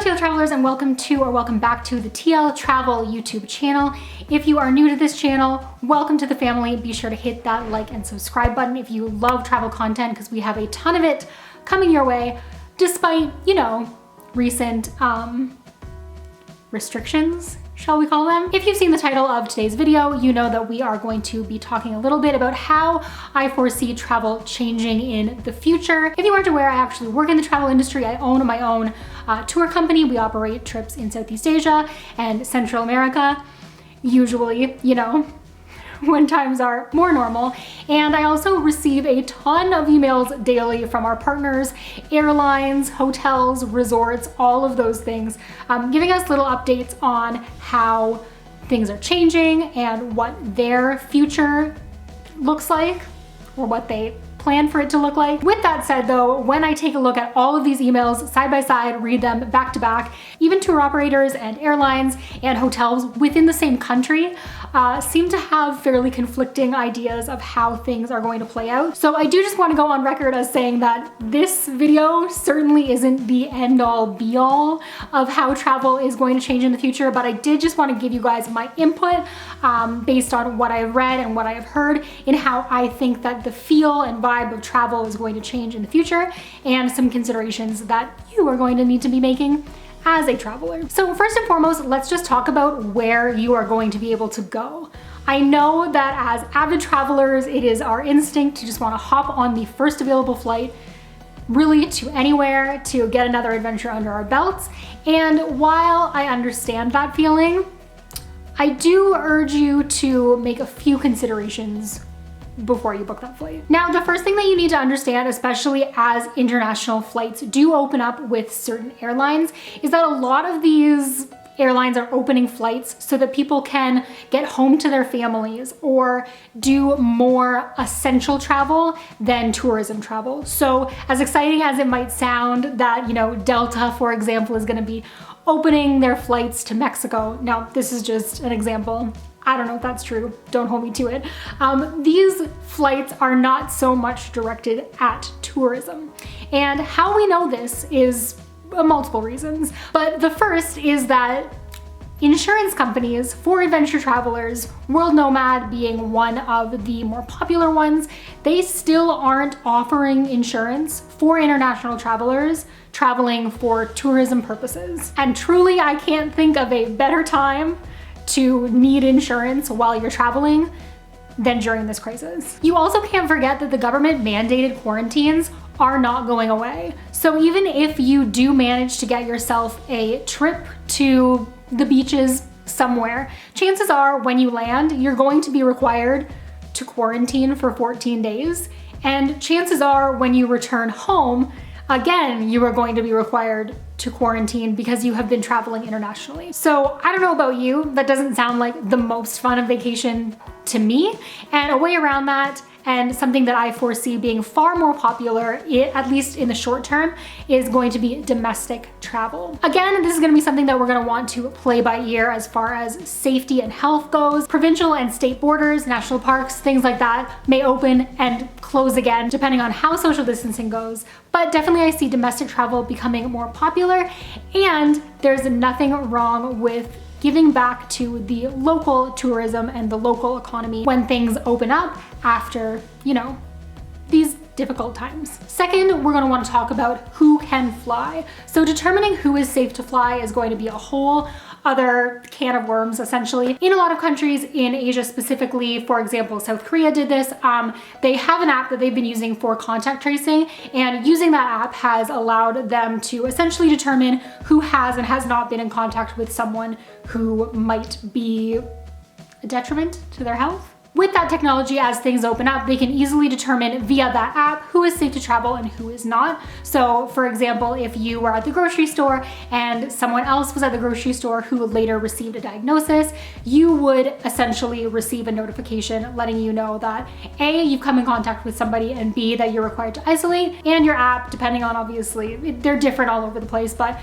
TL Travelers, and welcome back to the TL Travel YouTube channel. If you are new to this channel, welcome to the family. Be sure to hit that like and subscribe button if you love travel content, because we have a ton of it coming your way, despite, you know, recent restrictions, shall we call them? If you've seen the title of today's video, you know that we are going to be talking a little bit about how I foresee travel changing in the future. If you aren't aware, I actually work in the travel industry. I own my own tour company. We operate trips in Southeast Asia and Central America, usually, you know, when times are more normal. And I also receive a ton of emails daily from our partners, airlines, hotels, resorts, all of those things, giving us little updates on how things are changing and what their future looks like, or what they plan for it to look like. With that said though, when I take a look at all of these emails side by side, read them back to back, even tour operators and airlines and hotels within the same country seem to have fairly conflicting ideas of how things are going to play out. So I do just want to go on record as saying that this video certainly isn't the end all be all of how travel is going to change in the future, but I did just want to give you guys my input based on what I've read and what I have heard in how I think that the feel and vibe of travel is going to change in the future, and some considerations that you are going to need to be making as a traveler. So first and foremost, let's just talk about where you are going to be able to go. I know that as avid travelers, it is our instinct to just want to hop on the first available flight, really to anywhere, to get another adventure under our belts. And while I understand that feeling, I do urge you to make a few considerations before you book that flight. Now, the first thing that you need to understand, especially as international flights do open up with certain airlines, is that a lot of these airlines are opening flights so that people can get home to their families or do more essential travel than tourism travel. So as exciting as it might sound that, you know, Delta, for example, is going to be opening their flights to Mexico. Now, this is just an example. I don't know if that's true, don't hold me to it. These flights are not so much directed at tourism. And how we know this is multiple reasons. But the first is that insurance companies for adventure travelers, World Nomad being one of the more popular ones, they still aren't offering insurance for international travelers traveling for tourism purposes. And truly, I can't think of a better time to need insurance while you're traveling than during this crisis. You also can't forget that the government mandated quarantines are not going away. So even if you do manage to get yourself a trip to the beaches somewhere, chances are when you land, you're going to be required to quarantine for 14 days. And chances are when you return home, again, you are going to be required to quarantine because you have been traveling internationally. So I don't know about you, that doesn't sound like the most fun of vacation to me. And a way around that, and something that I foresee being far more popular, at least in the short term, is going to be domestic travel. Again, this is going to be something that we're going to want to play by ear as far as safety and health goes. Provincial and state borders, national parks, things like that may open and close again, depending on how social distancing goes. But definitely I see domestic travel becoming more popular, and there's nothing wrong with giving back to the local tourism and the local economy when things open up after, you know, these difficult times. Second, we're going to want to talk about who can fly. So determining who is safe to fly is going to be a whole other can of worms, essentially. In a lot of countries in Asia specifically, for example, South Korea did this, they have an app that they've been using for contact tracing, and using that app has allowed them to essentially determine who has and has not been in contact with someone who might be a detriment to their health. With that technology, as things open up, they can easily determine via that app who is safe to travel and who is not. So for example, if you were at the grocery store and someone else was at the grocery store who later received a diagnosis, you would essentially receive a notification letting you know that A, you've come in contact with somebody, and B, that you're required to isolate. And your app, depending on, obviously, they're different all over the place, but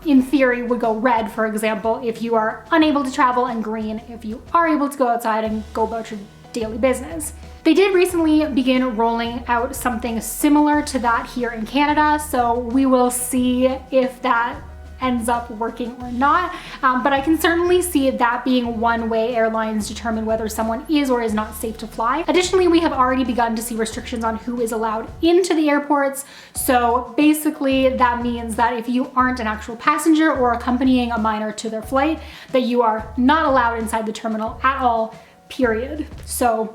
in theory would go red, for example, if you are unable to travel, and green if you are able to go outside and go about your daily business. They did recently begin rolling out something similar to that here in Canada, so we will see if that ends up working or not. But I can certainly see that being one way airlines determine whether someone is or is not safe to fly. Additionally, we have already begun to see restrictions on who is allowed into the airports. So basically that means that if you aren't an actual passenger or accompanying a minor to their flight, that you are not allowed inside the terminal at all, period. So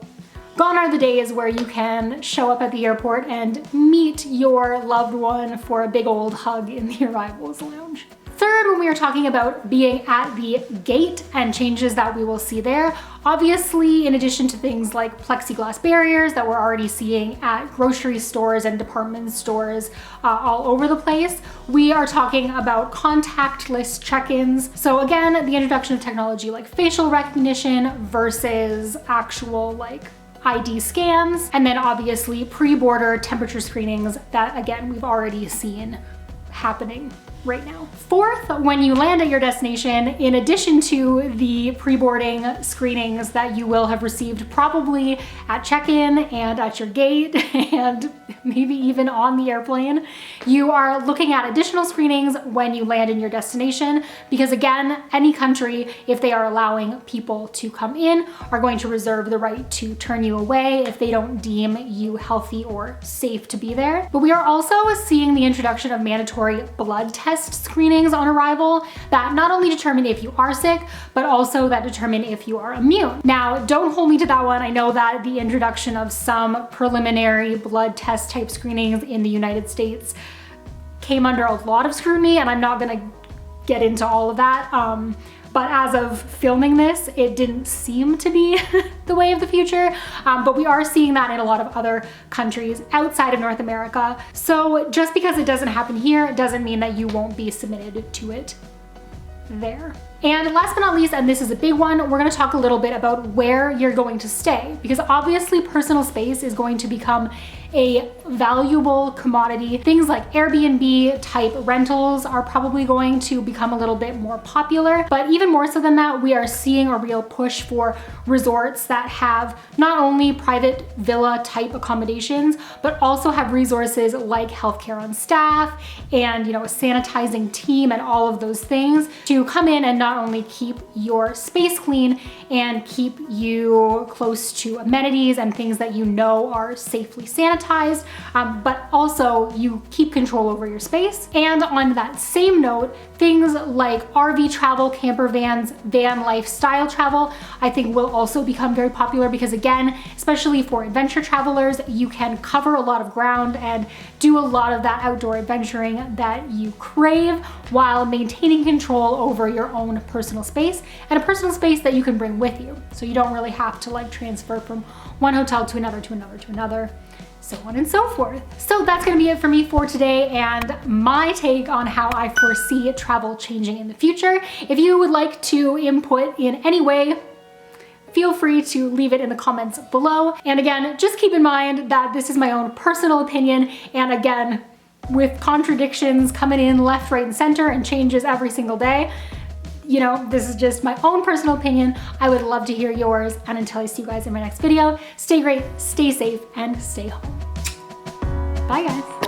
gone are the days where you can show up at the airport and meet your loved one for a big old hug in the arrivals lounge. Third, when we are talking about being at the gate and changes that we will see there, obviously, in addition to things like plexiglass barriers that we're already seeing at grocery stores and department stores all over the place, we are talking about contactless check-ins. So again, the introduction of technology like facial recognition versus actual like ID scans, and then obviously pre-border temperature screenings that again, we've already seen happening right now. Fourth, when you land at your destination, in addition to the pre-boarding screenings that you will have received probably at check-in and at your gate and maybe even on the airplane, you are looking at additional screenings when you land in your destination, because again, any country, if they are allowing people to come in, are going to reserve the right to turn you away if they don't deem you healthy or safe to be there. But we are also seeing the introduction of mandatory blood tests screenings on arrival that not only determine if you are sick, but also that determine if you are immune. Now, don't hold me to that one. I know that the introduction of some preliminary blood test type screenings in the United States came under a lot of scrutiny, and I'm not gonna get into all of that. But as of filming this, it didn't seem to be the way of the future. But we are seeing that in a lot of other countries outside of North America. So just because it doesn't happen here, doesn't mean that you won't be submitted to it there. And last but not least, and this is a big one, we're gonna talk a little bit about where you're going to stay, because obviously personal space is going to become a valuable commodity. Things like Airbnb type rentals are probably going to become a little bit more popular, but even more so than that, we are seeing a real push for resorts that have not only private villa type accommodations, but also have resources like healthcare on staff and, you know, a sanitizing team and all of those things to come in and not only keep your space clean and keep you close to amenities and things that you know are safely sanitized, but also you keep control over your space. And on that same note, things like RV travel, camper vans, van lifestyle travel, I think will also become very popular because again, especially for adventure travelers, you can cover a lot of ground and do a lot of that outdoor adventuring that you crave while maintaining control over your own personal space, and a personal space that you can bring with you. So you don't really have to like transfer from one hotel to another, to another, to another, so on and so forth. So that's gonna be it for me for today and my take on how I foresee travel changing in the future. If you would like to input in any way, feel free to leave it in the comments below. And again, just keep in mind that this is my own personal opinion. And again, with contradictions coming in left, right, and center and changes every single day, you know, this is just my own personal opinion. I would love to hear yours. And until I see you guys in my next video, stay great, stay safe, and stay home. Bye guys.